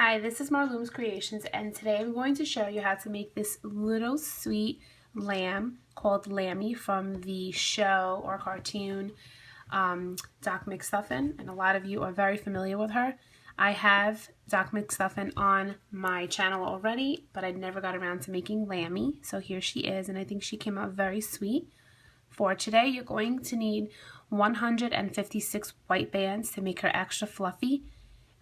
Hi, this is Marloomz Creations, and today I'm going to show you how to make this little sweet lamb called Lambie from the show or cartoon Doc McStuffins, and a lot of you are very familiar with her. I have Doc McStuffins on my channel already, but I never got around to making Lambie, so here she is, and I think she came out very sweet. For today, you're going to need 156 white bands to make her extra fluffy.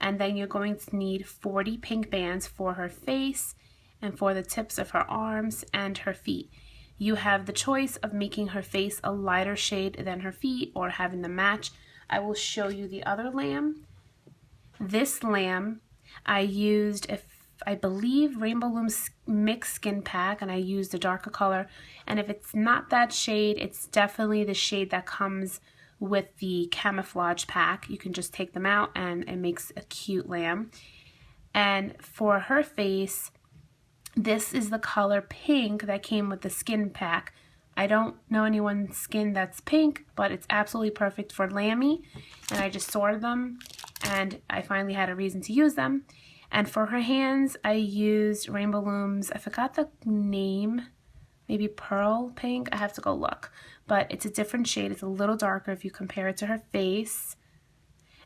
And then you're going to need 40 pink bands for her face and for the tips of her arms and her feet. You have the choice of making her face a lighter shade than her feet or having them match. I will show you the other lamb. This lamb, I used, I believe, Rainbow Loom mixed skin pack, and I used a darker color. And if it's not that shade, it's definitely the shade that comes with the camouflage pack. You can just take them out and it makes a cute lamb. And for her face, this is the color pink that came with the skin pack. I don't know anyone's skin that's pink, but it's absolutely perfect for Lambie. And I just sorted them and I finally had a reason to use them. And for her hands, I used Rainbow Loom's, I forgot the name, maybe pearl pink. I have to go look, but it's a different shade. It's a little darker if you compare it to her face.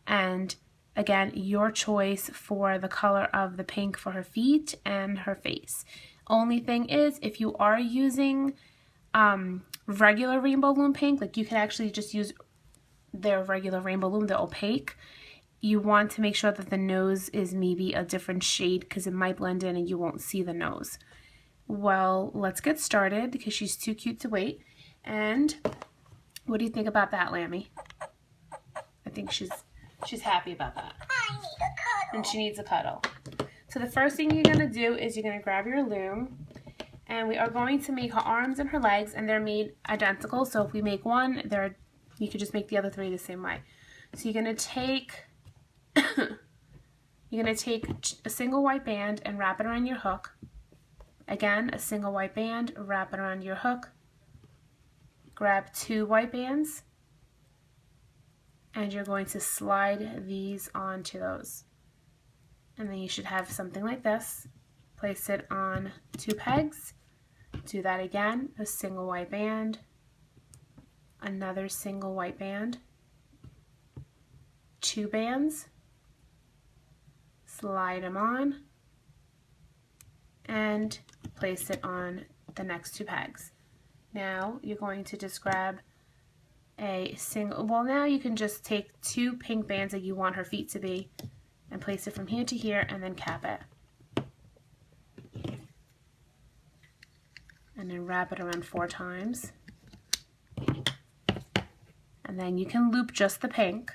And again, your choice for the color of the pink for her feet and her face. Only thing is, if you are using regular Rainbow Loom pink, like you can actually just use their regular Rainbow Loom, the opaque, you want to make sure that the nose is maybe a different shade because it might blend in and you won't see the nose. Well, let's get started because she's too cute to wait. And what do you think about that, Lambie? I think she's happy about that. I need a cuddle. And she needs a cuddle. So the first thing you're going to do is you're going to grab your loom, and we are going to make her arms and her legs, and they're made identical. So if we make one, you could just make the other three the same way. So you're going to take a single white band and wrap it around your hook. Again, a single white band, wrap it around your hook. Grab 2 white bands, and you're going to slide these onto those. And then you should have something like this. Place it on 2 pegs. Do that again, a single white band, another single white band, 2 bands, slide them on, and place it on the next 2 pegs. Now you're going to just grab a single, well, now you can just take 2 pink bands that you want her feet to be and place it from here to here and then cap it. And then wrap it around 4 times. And then you can loop just the pink.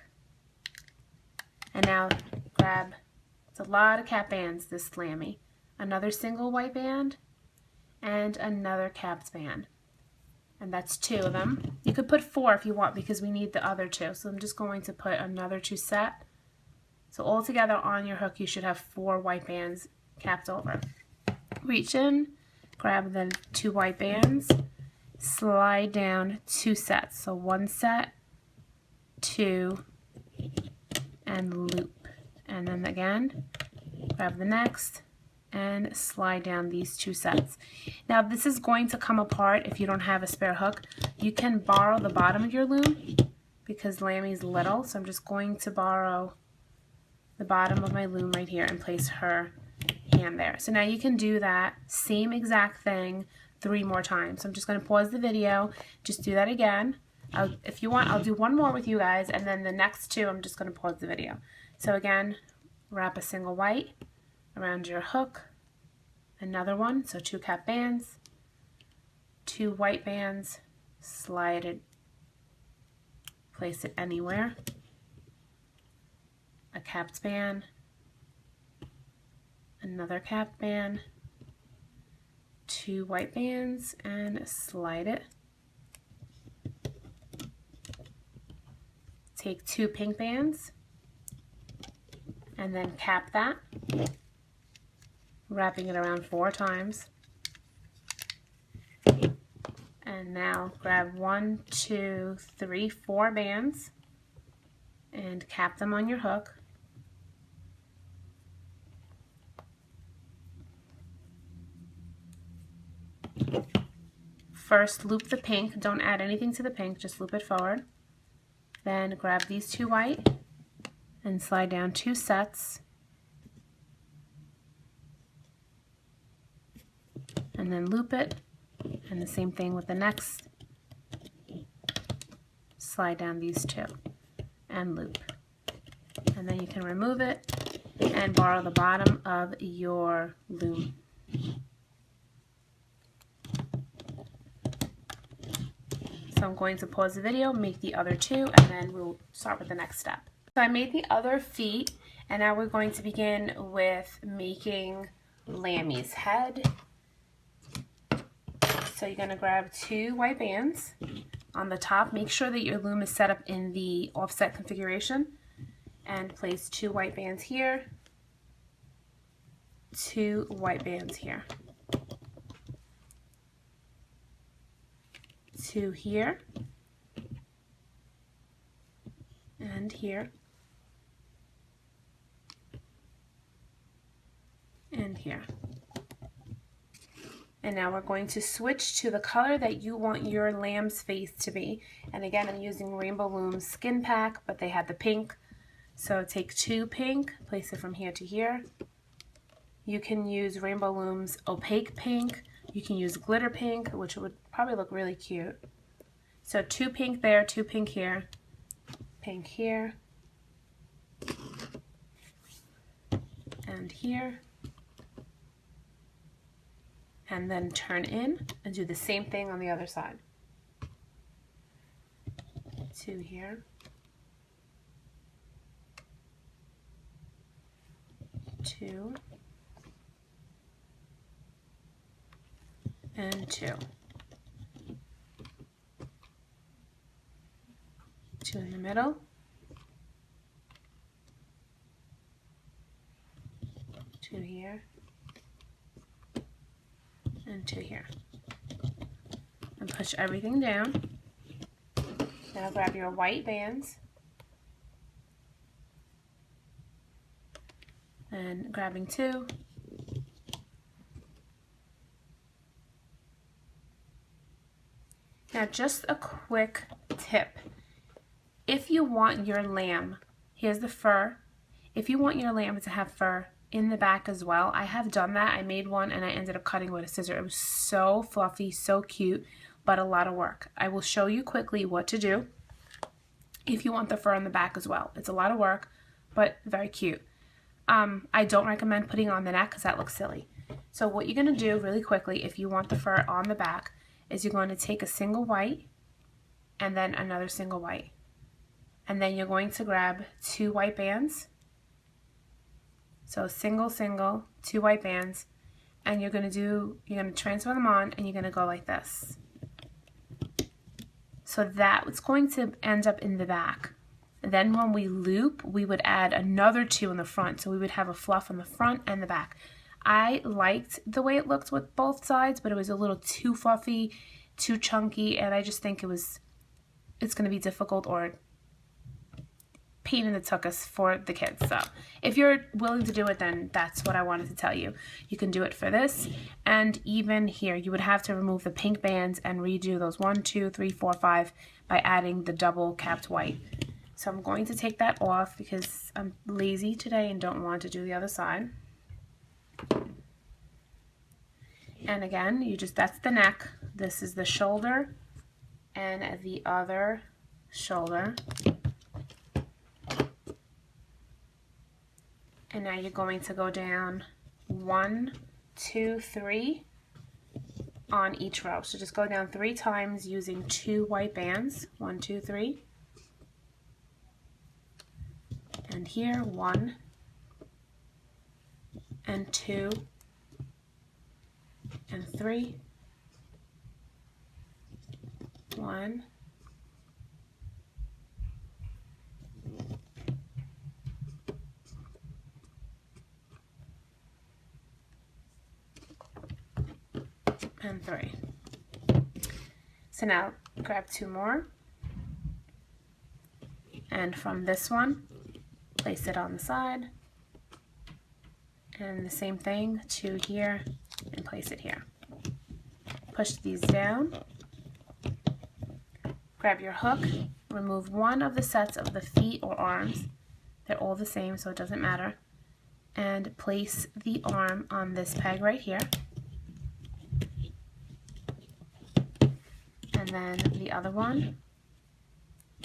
And now grab, it's a lot of cap bands, this Lambie. Another single white band and another capped band. And that's 2 of them. You could put 4 if you want because we need the other 2. So I'm just going to put another 2 set. So all together on your hook you should have 4 white bands capped over. Reach in, grab the 2 white bands, slide down 2 sets. So 1 set, 2, and loop. And then again, grab the next and slide down these 2 sets. Now this is going to come apart if you don't have a spare hook. You can borrow the bottom of your loom because Lambie's little, so I'm just going to borrow the bottom of my loom right here and place her hand there. So now you can do that same exact thing 3 more times. So I'm just going to pause the video, just do that again. If you want, I'll do 1 more with you guys, and then the next 2 I'm just going to pause the video. So again, wrap a single white around your hook, another one, so 2 cap bands, 2 white bands, slide it, place it anywhere, a capped band, another capped band, 2 white bands, and slide it. Take 2 pink bands and then cap that, wrapping it around 4 times. And now grab 1, 2, 3, 4 bands and cap them on your hook. first loop the pink. Don't add anything to the pink, just loop it forward. Then grab these 2 white and slide down 2 sets. And then loop it. And the same thing with the next. Slide down these 2 and loop. And then you can remove it and borrow the bottom of your loom. So I'm going to pause the video, make the other 2, and then we'll start with the next step. So I made the other feet, and now we're going to begin with making Lambie's head. So you're going to grab 2 white bands on the top. Make sure that your loom is set up in the offset configuration, and place 2 white bands here, 2 white bands here, 2 here, and here, and here. And now we're going to switch to the color that you want your lamb's face to be. And again, I'm using Rainbow Loom Skin Pack, but they had the pink. So take 2 pink, place it from here to here. You can use Rainbow Loom's opaque pink. You can use glitter pink, which would probably look really cute. So 2 pink there, 2 pink here, and here. And then turn in and do the same thing on the other side. 2 here. 2. And 2. 2 in the middle. 2 here. And 2 here. And push everything down. Now grab your white bands and grabbing 2. Now just a quick tip. If you want your lamb, here's the fur. If you want your lamb to have fur in the back as well, I have done that. I made one and I ended up cutting with a scissor. It was so fluffy, so cute, but a lot of work. I will show you quickly what to do if you want the fur in the back as well. It's a lot of work, but very cute. I don't recommend putting on the neck because that looks silly. So what you're going to do really quickly, if you want the fur on the back, is you're going to take a single white and then another single white. And then you're going to grab 2 white bands. So single, single, 2 white bands, and you're going to transfer them on, and you're going to go like this. So that's going to end up in the back. And then when we loop, we would add another 2 in the front, so we would have a fluff on the front and the back. I liked the way it looked with both sides, but it was a little too fluffy, too chunky, and I just think it's going to be difficult or pain in the tuchus for the kids. So if you're willing to do it, then that's what I wanted to tell you. You can do it for this, and even here you would have to remove the pink bands and redo those 1, 2, 3, 4, 5 by adding the double capped white. So I'm going to take that off because I'm lazy today and don't want to do the other side. And again, that's the neck, this is the shoulder, and the other shoulder. And now you're going to go down 1, 2, 3 on each row. So just go down 3 times using 2 white bands. 1, 2, 3. And here 1 and 2 and 3. 1 and 3. So now grab 2 more, and from this one place it on the side, and the same thing, 2 here and place it here. Push these down grab your hook, remove one of the sets of the feet or arms. They're all the same, so it doesn't matter. And place the arm on this peg right here. And then the other one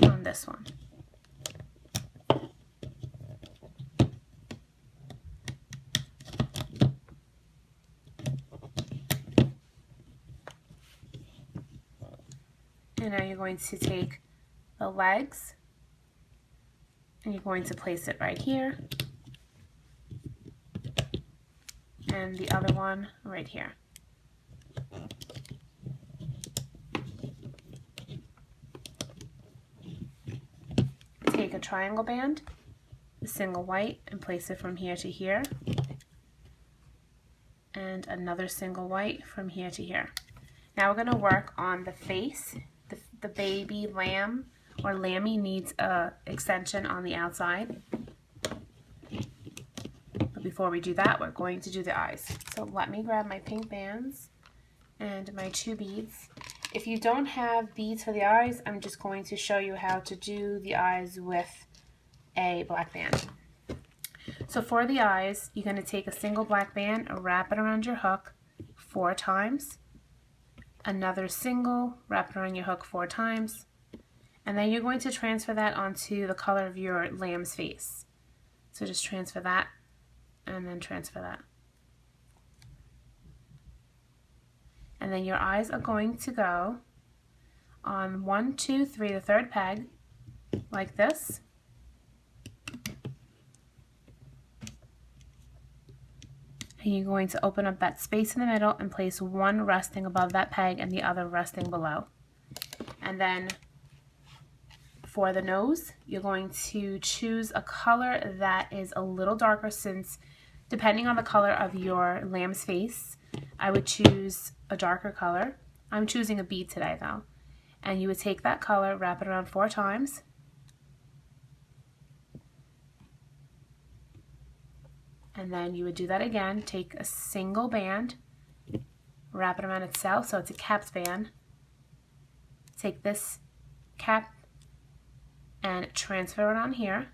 on this one. And now you're going to take the legs and you're going to place it right here and the other one right here. Take a triangle band, a single white, and place it from here to here, and another single white from here to here. Now we're going to work on the face. The baby lamb or lambie needs a extension on the outside. But before we do that, we're going to do the eyes. So let me grab my pink bands and my 2 beads. If you don't have beads for the eyes, I'm just going to show you how to do the eyes with a black band. So for the eyes, you're going to take a single black band, wrap it around your hook 4 times. Another single, wrap it around your hook 4 times, and then you're going to transfer that onto the color of your lamb's face. So just transfer that and then transfer that. And then your eyes are going to go on 1, 2, 3, the 3rd peg, like this. And you're going to open up that space in the middle and place one resting above that peg and the other resting below. And then for the nose, you're going to choose a color that is a little darker, since depending on the color of your lamb's face, I would choose a darker color. I'm choosing a bead today though. And you would take that color, wrap it around 4 times. And then you would do that again, take a single band, wrap it around itself so it's a capped band. Take this cap and transfer it on here.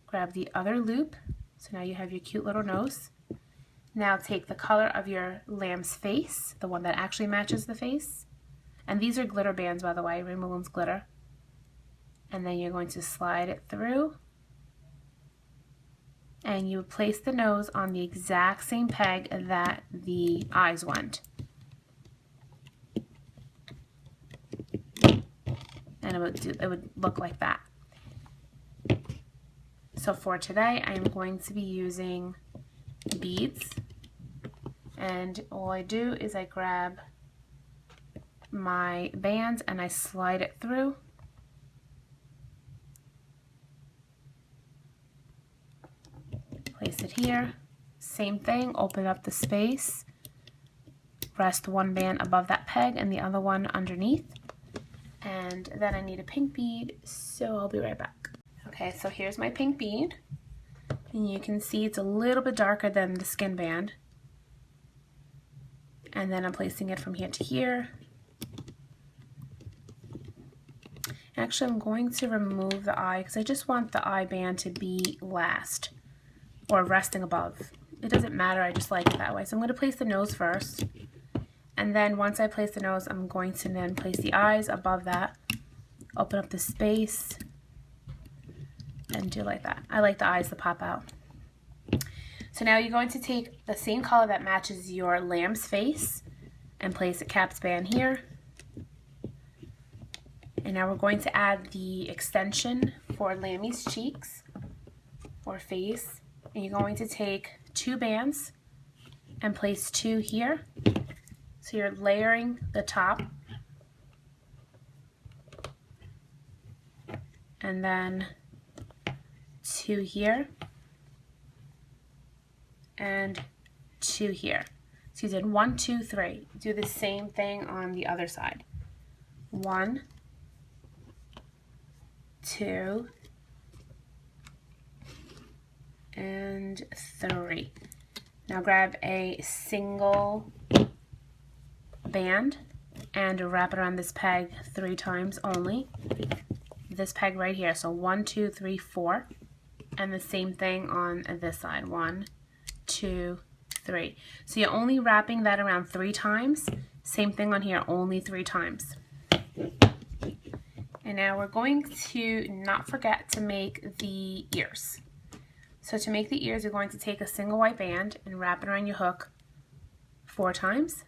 Grab the other loop, so now you have your cute little nose. Now take the color of your lamb's face, the one that actually matches the face. And these are glitter bands, by the way, Rainbow Loom's glitter. And then you're going to slide it through. And you place the nose on the exact same peg that the eyes went. And it would look like that. So for today, I am going to be using beads. And all I do is I grab my bands and I slide it through. Place it here. Same thing, open up the space. Rest one band above that peg and the other one underneath. And then I need a pink bead, so I'll be right back. Okay, so here's my pink bead. And you can see it's a little bit darker than the skin band. And then I'm placing it from here to here. Actually, I'm going to remove the eye because I just want the eye band to be last or resting above. It doesn't matter, I just like it that way. So I'm going to place the nose first. And then once I place the nose, I'm going to then place the eyes above that. Open up the space and do like that. I like the eyes to pop out. So now you're going to take the same color that matches your lamb's face and place a capped band here. And now we're going to add the extension for Lambie's cheeks or face. And you're going to take 2 bands and place 2 here. So you're layering the top. And then 2 here. And 2 here. So you did 1, 2, 3. Do the same thing on the other side. 1, 2, and 3. Now grab a single band and wrap it around this peg 3 times only. This peg right here, so 1, 2, 3, 4, and the same thing on this side, 1, 2, 3. So you're only wrapping that around 3 times. Same thing on here, only 3 times. And now we're going to not forget to make the ears. So to make the ears, you're going to take a single white band and wrap it around your hook 4 times.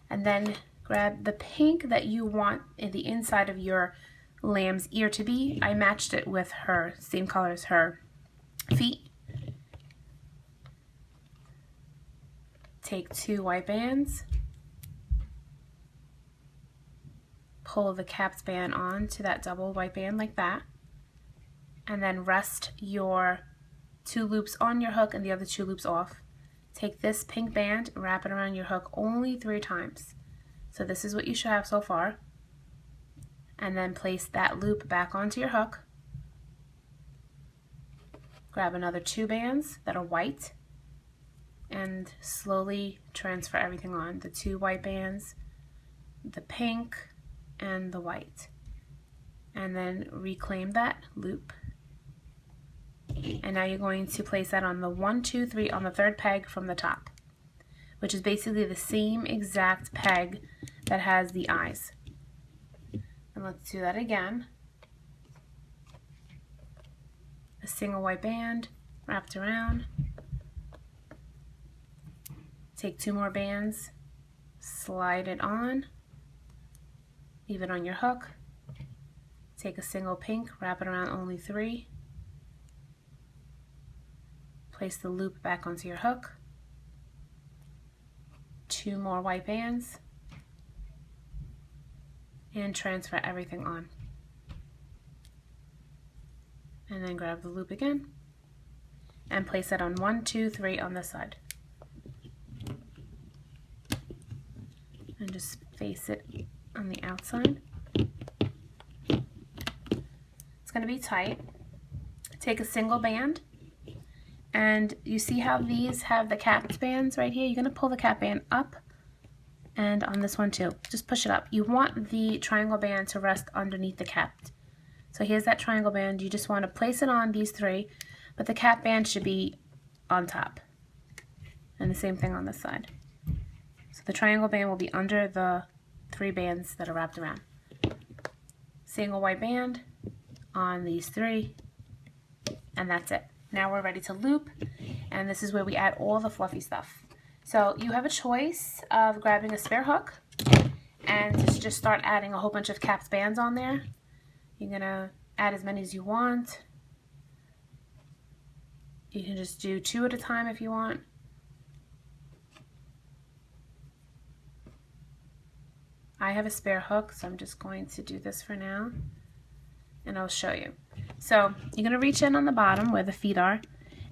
And then grab the pink that you want in the inside of your lamb's ear to be. I matched it with her, same color as her feet. Take 2 white bands. Pull the capped band on to that double white band like that. And then rest your 2 loops on your hook and the other 2 loops off. Take this pink band, wrap it around your hook only 3 times. So this is what you should have so far. And then place that loop back onto your hook. Grab another 2 bands that are white and slowly transfer everything on. The 2 white bands, the pink, and the white. And then reclaim that loop. And now you're going to place that on the 1, 2, 3 on the 3rd peg from the top, which is basically the same exact peg that has the eyes. And let's do that again. A single white band wrapped around. Take 2 more bands, slide it on, leave it on your hook. Take a single pink, wrap it around only 3. Place the loop back onto your hook. 2 more white bands. And transfer everything on. And then grab the loop again. And place it on 1, 2, 3 on this side. And just face it on the outside. It's going to be tight. Take a single band. And you see how these have the capped bands right here? You're going to pull the cap band up, and on this one too. Just push it up. You want the triangle band to rest underneath the capped. So here's that triangle band. You just want to place it on these 3, but the cap band should be on top. And the same thing on this side. So the triangle band will be under the 3 bands that are wrapped around. Single white band on these 3, and that's it. Now we're ready to loop, and this is where we add all the fluffy stuff. So you have a choice of grabbing a spare hook and just start adding a whole bunch of capped bands on there. You're gonna add as many as you want. You can just do 2 at a time if you want. I have a spare hook, so I'm just going to do this for now, and I'll show you. So you're going to reach in on the bottom where the feet are,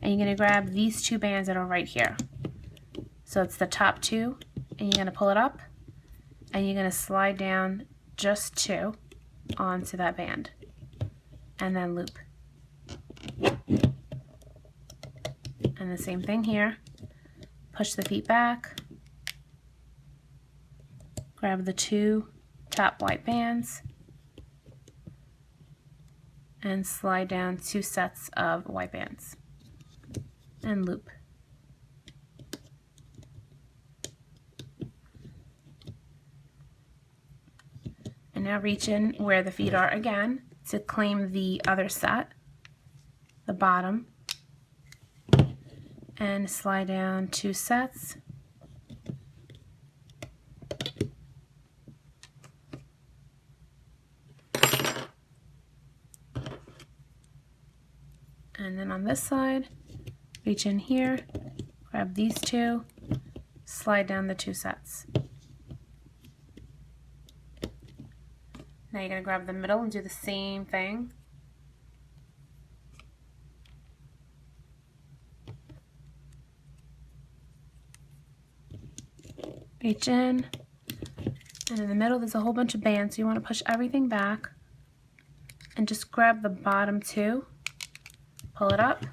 and you're going to grab these 2 bands that are right here. So it's the top 2, and you're going to pull it up, and you're going to slide down just 2 onto that band, and then loop. And the same thing here. Push the feet back, grab the 2 top white bands, and slide down 2 sets of white bands and loop. And now reach in where the feet are again to claim the other set, the bottom, and slide down 2 sets. And then on this side, reach in here, grab these 2, slide down the 2 sets. Now you're going to grab the middle and do the same thing. Reach in, and in the middle there's a whole bunch of bands, so you want to push everything back and just grab the bottom 2. Pull it up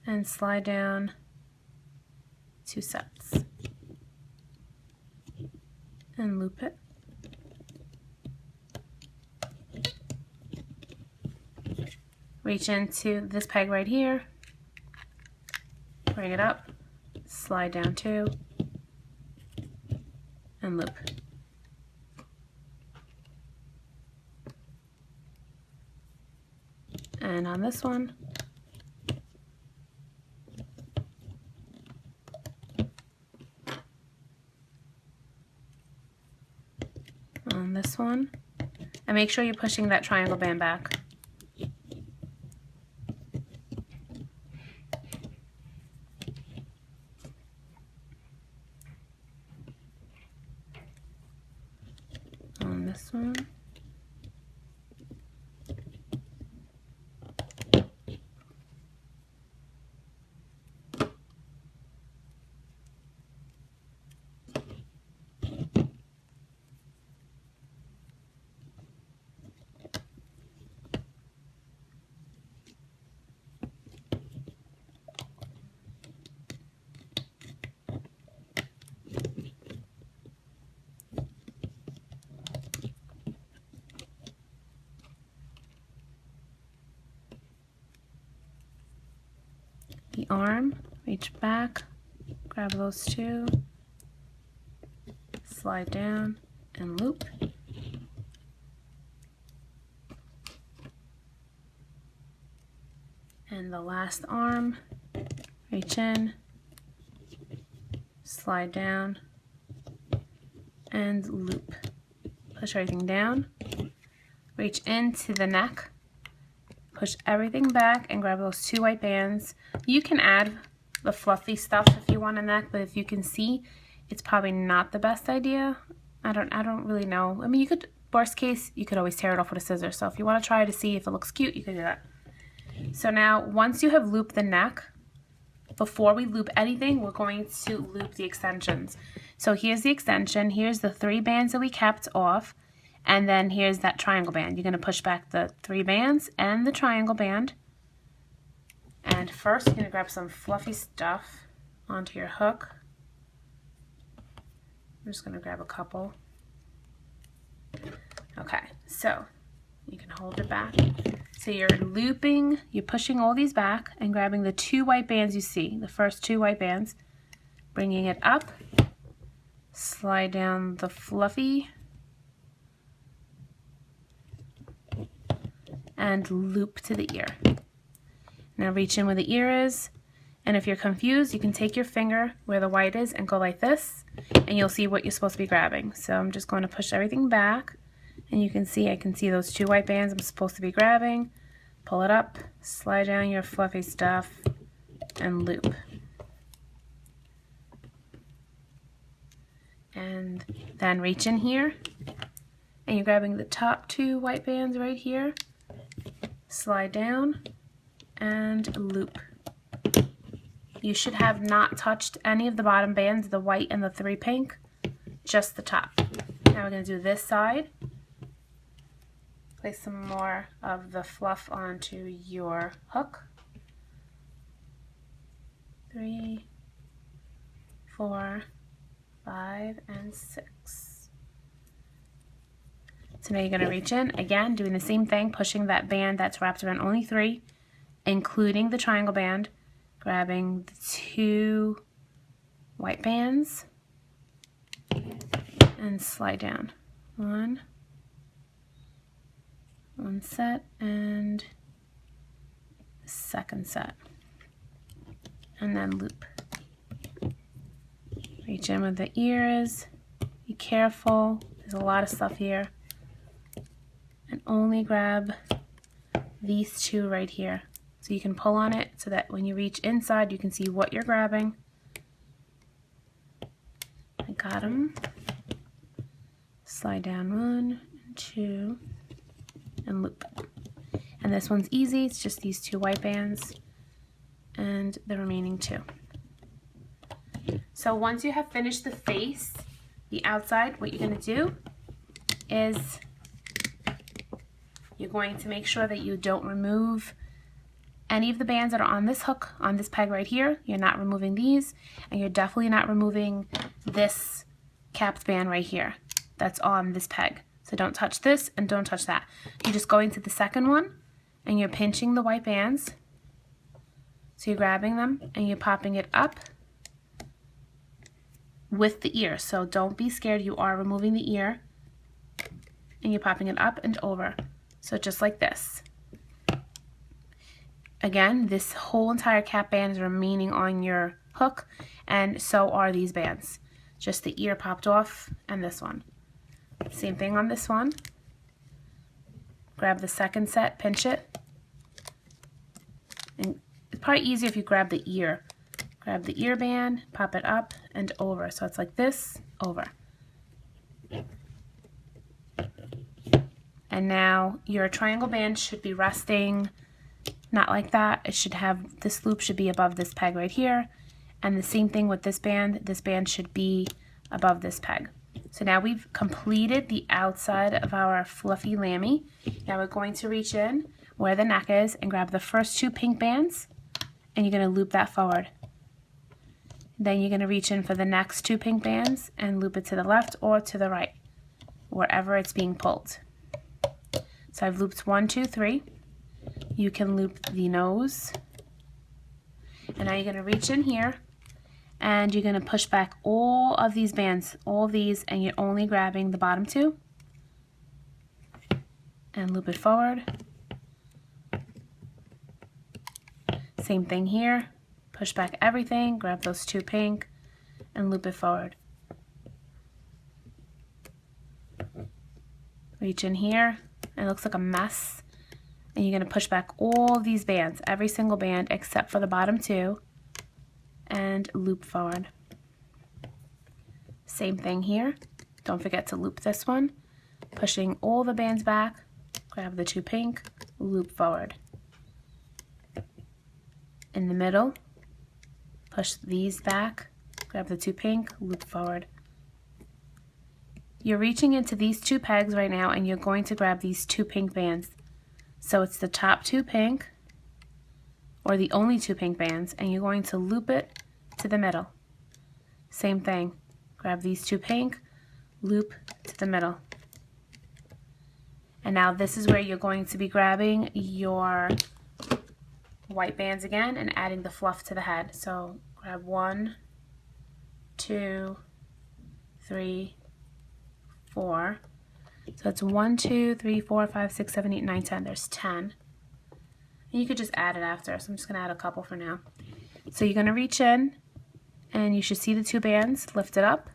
and slide down 2 sets. and loop it. Reach into this peg right here, bring it up, slide down 2, and loop. And on this one, and make sure you're pushing that triangle band back. On this one. The arm, reach back, grab those 2, slide down and loop. And the last arm, reach in, slide down and loop. Push everything down, reach into the neck, push everything back and grab those 2 white bands. You can add the fluffy stuff if you want a neck, but if you can see, it's probably not the best idea. I don't really know. I mean, you could, worst case, you could always tear it off with a scissor. So if you want to try to see if it looks cute, you could do that. So now, once you have looped the neck, before we loop anything, we're going to loop the extensions. So here's the extension, here's the 3 bands that we kept off, and then here's that triangle band. You're going to push back the 3 bands and the triangle band. And first, you're going to grab some fluffy stuff onto your hook. I'm just going to grab a couple. Okay, so you can hold it back. So you're looping, you're pushing all these back and grabbing the 2 white bands you see, the first 2 white bands, bringing it up, slide down the fluffy, and loop to the ear. Now reach in where the ear is, and if you're confused, you can take your finger where the white is and go like this, and you'll see what you're supposed to be grabbing. So I'm just going to push everything back, and you can see, I can see those 2 white bands I'm supposed to be grabbing. Pull it up, slide down your fluffy stuff, and loop. And then reach in here, and you're grabbing the top 2 white bands right here, slide down, and loop. You should have not touched any of the bottom bands, the white and the 3 pink, just the top. Now we're going to do this side. Place some more of the fluff onto your hook. 3, 4, 5, and 6. So now you're going to reach in, again, doing the same thing, pushing that band that's wrapped around only 3, including the triangle band, grabbing the 2 white bands, and slide down. One set, and the second set. And then loop. Reach in where the ear is. Be careful, there's a lot of stuff here. And only grab these 2 right here. So you can pull on it so that when you reach inside, you can see what you're grabbing. I got them. Slide down 1, 2, and loop. And this one's easy, it's just these 2 white bands and the remaining 2. So once you have finished the face, the outside, what you're going to do is you're going to make sure that you don't remove any of the bands that are on this hook, on this peg right here. You're not removing these, and you're definitely not removing this capped band right here. that's on this peg. So don't touch this and don't touch that. You're just going to the second one and you're pinching the white bands. So you're grabbing them and you're popping it up with the ear. So don't be scared, you are removing the ear and you're popping it up and over. So just like this. Again, this whole entire cap band is remaining on your hook, and so are these bands. Just the ear popped off and this one. Same thing on this one. Grab the second set, pinch it. And it's probably easier if you grab the ear. Grab the ear band, pop it up and over. So it's like this, over. And now your triangle band should be resting not like that. It should have, this loop should be above this peg right here. And the same thing with this band should be above this peg. So now we've completed the outside of our fluffy lammy. Now we're going to reach in where the neck is and grab the first 2 pink bands and you're going to loop that forward. Then you're going to reach in for the next 2 pink bands and loop it to the left or to the right, wherever it's being pulled. So I've looped 1, 2, 3. You can loop the nose. And now you're going to reach in here and you're going to push back all of these bands, all these, and you're only grabbing the bottom 2. And loop it forward. Same thing here. Push back everything, grab those 2 pink, and loop it forward. Reach in here. It looks like a mess. And you're going to push back all these bands, every single band except for the bottom 2, and loop forward. Same thing here. Don't forget to loop this one. Pushing all the bands back, grab the 2 pink, loop forward. In the middle, push these back, grab the 2 pink, loop forward. You're reaching into these 2 pegs right now and you're going to grab these 2 pink bands. So it's the top 2 pink, or the only 2 pink bands, and you're going to loop it to the middle. Same thing. Grab these 2 pink, loop to the middle. And now this is where you're going to be grabbing your white bands again and adding the fluff to the head. So grab 1, 2, 3, 4. So it's 1, 2, 3, 4, 5, 6, 7, 8, 9, 10. There's 10. And you could just add it after. So I'm just going to add a couple for now. So you're going to reach in and you should see the 2 bands, lift it up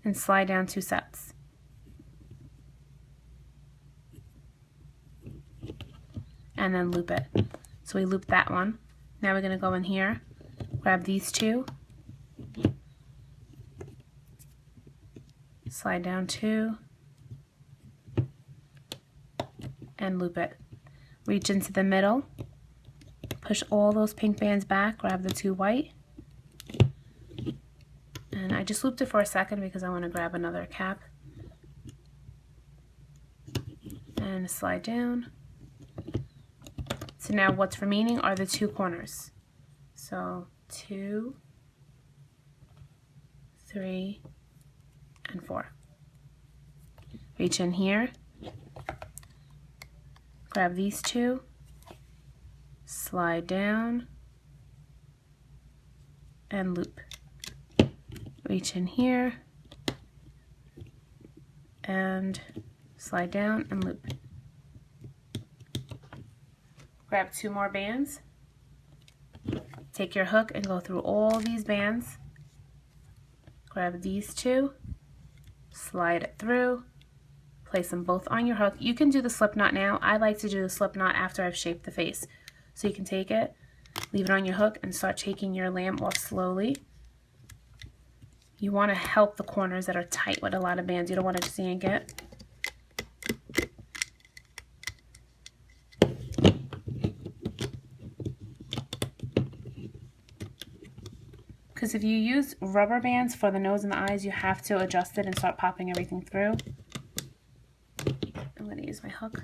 and slide down 2 sets. And then loop it. So we looped that one. Now we're going to go in here, grab these 2, slide down 2, and loop it. Reach into the middle, push all those pink bands back, grab the 2 white, and I just looped it for a second because I want to grab another cap, and slide down. So now what's remaining are the 2 corners. So 2, 3, and 4. Reach in here, grab these 2, slide down, and loop. Reach in here, and slide down and loop. Grab 2 more bands, take your hook and go through all these bands, grab these 2, slide it through, place them both on your hook. You can do the slip knot now. I like to do the slip knot after I've shaped the face. So you can take it, leave it on your hook, and start taking your lamb off slowly. You want to help the corners that are tight with a lot of bands. You don't want to just yank it. Because if you use rubber bands for the nose and the eyes, you have to adjust it and start popping everything through. I'm going to use my hook.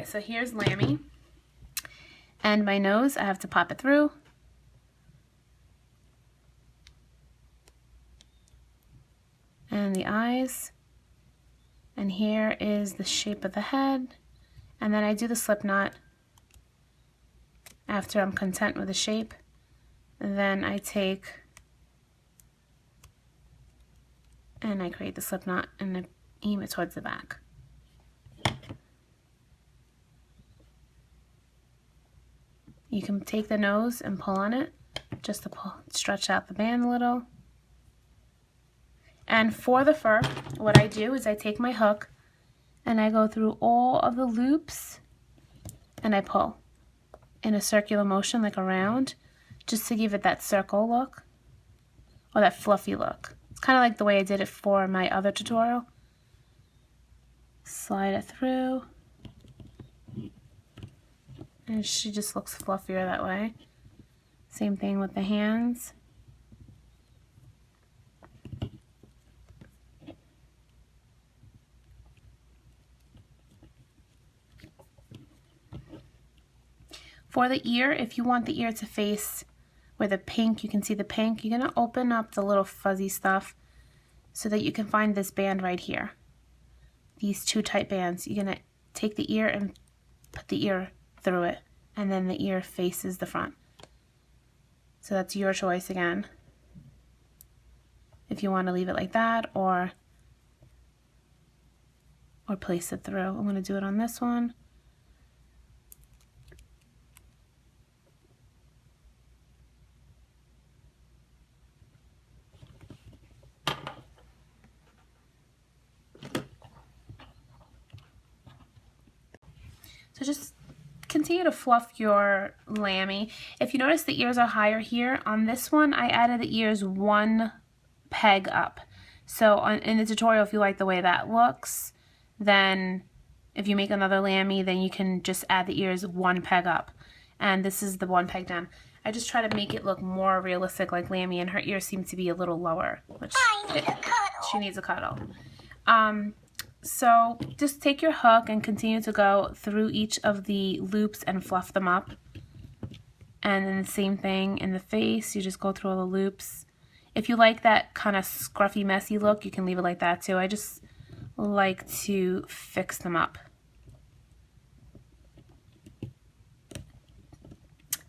Okay, so here's Lambie. And my nose, I have to pop it through. And the eyes. And here is the shape of the head. And then I do the slip knot after I'm content with the shape. And then I take and I create the slip knot and I aim it towards the back. You can take the nose and pull on it, just to stretch out the band a little. And for the fur, what I do is I take my hook and I go through all of the loops and I pull in a circular motion, like around, just to give it that circle look or that fluffy look. It's kind of like the way I did it for my other tutorial. Slide it through. And she just looks fluffier that way. Same thing with the hands. For the ear, if you want the ear to face where the pink, you can see the pink, you're going to open up the little fuzzy stuff so that you can find this band right here. These two tight bands. You're going to take the ear and put the ear through it, and then the ear faces the front. So that's your choice again. If you want to leave it like that or place it through. I'm going to do it on this one. So just continue to fluff your Lambie. If you notice the ears are higher here, on this one I added the ears one peg up. So in the tutorial, if you like the way that looks, then if you make another Lambie, then you can just add the ears one peg up. And this is the one peg down. I just try to make it look more realistic like Lambie, and her ears seem to be a little lower, which she needs a cuddle. So just take your hook and continue to go through each of the loops and fluff them up. And then the same thing in the face, you just go through all the loops. If you like that kind of scruffy, messy look, you can leave it like that too. I just like to fix them up.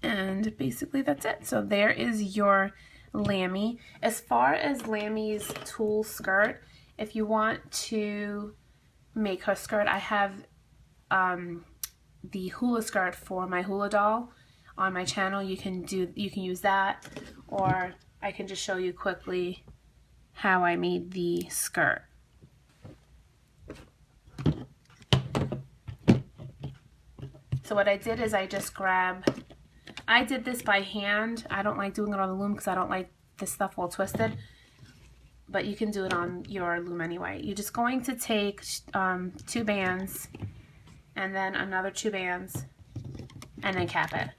And basically that's it. So there is your Lambie. As far as Lambie's tulle skirt, if you want to make her skirt, I have the hula skirt for my hula doll on my channel. You can use that, or I can just show you quickly how I made the skirt. So what I did is I did this by hand. I don't like doing it on the loom because I don't like this stuff all twisted. But you can do it on your loom anyway. You're just going to take 2 bands and then another 2 bands and then cap it.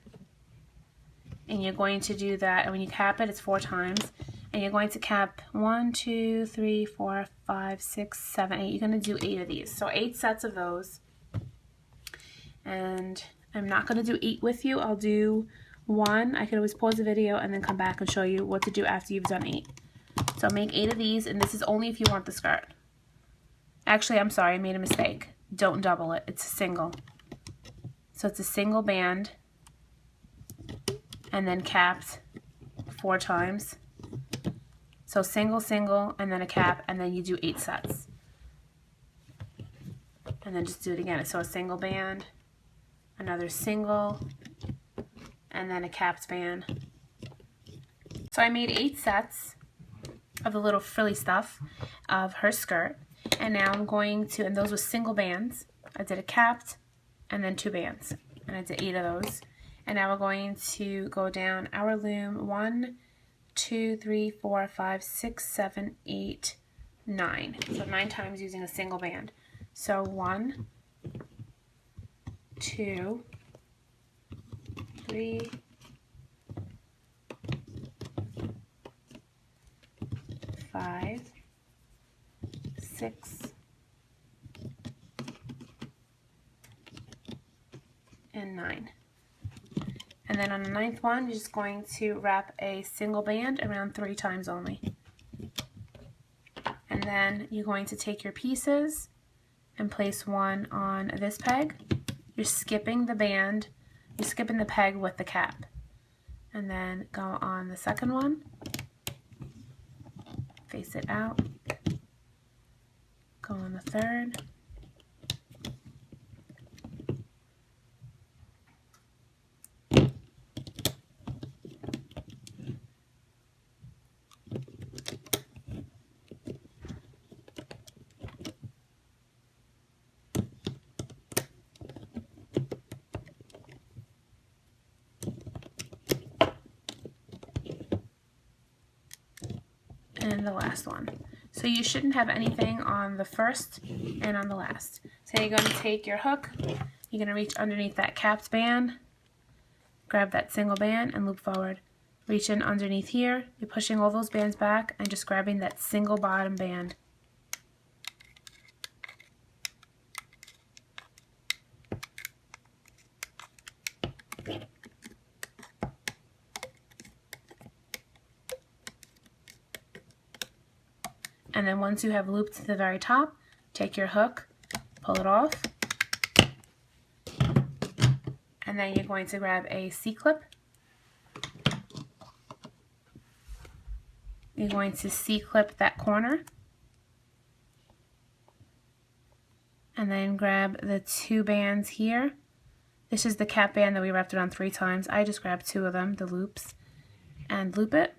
And you're going to do that, and when you cap it, it's 4 times. And you're going to cap 1, 2, 3, 4, 5, 6, 7, 8. You're going to do 8 of these. So 8 sets of those. And I'm not going to do 8 with you. I'll do 1. I can always pause the video and then come back and show you what to do after you've done 8. So make 8 of these, and this is only if you want the skirt. Actually, I'm sorry, I made a mistake. Don't double it. It's a single. So it's a single band and then capped 4 times. So single, single, and then a cap, and then you do 8 sets. And then just do it again. So a single band, another single, and then a capped band. So I made 8 sets of the little frilly stuff of her skirt, and now I'm going to, and those were single bands. I did a capped and then 2 bands, and I did 8 of those. And now we're going to go down our loom 1, 2, 3, 4, 5, 6, 7, 8, 9. So 9 times using a single band. So 1, 2, 3, 5, 6, and 9. And then on the 9th one, you're just going to wrap a single band around 3 times only. And then you're going to take your pieces and place one on this peg. You're skipping the band, you're skipping the peg with the cap. And then go on the second one, face it out, go on the third, and the last one. So you shouldn't have anything on the first and on the last. So you're going to take your hook, you're going to reach underneath that capped band, grab that single band and loop forward. Reach in underneath here, you're pushing all those bands back and just grabbing that single bottom band. And then once you have looped to the very top, take your hook, pull it off, and then you're going to grab a C-clip. You're going to C-clip that corner, and then grab the 2 bands here. This is the cap band that we wrapped around 3 times. I just grabbed 2 of them, the loops, and loop it.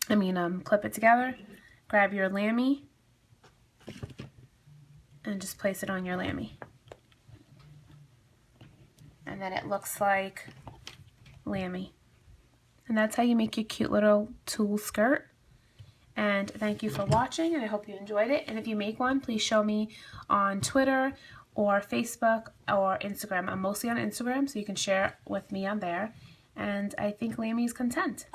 Clip it together. Grab your lambie and just place it on your lambie. And then it looks like lambie. And that's how you make your cute little tulle skirt. And thank you for watching, and I hope you enjoyed it. And if you make one, please show me on Twitter or Facebook or Instagram. I'm mostly on Instagram, so you can share with me on there. And I think Lambie is content.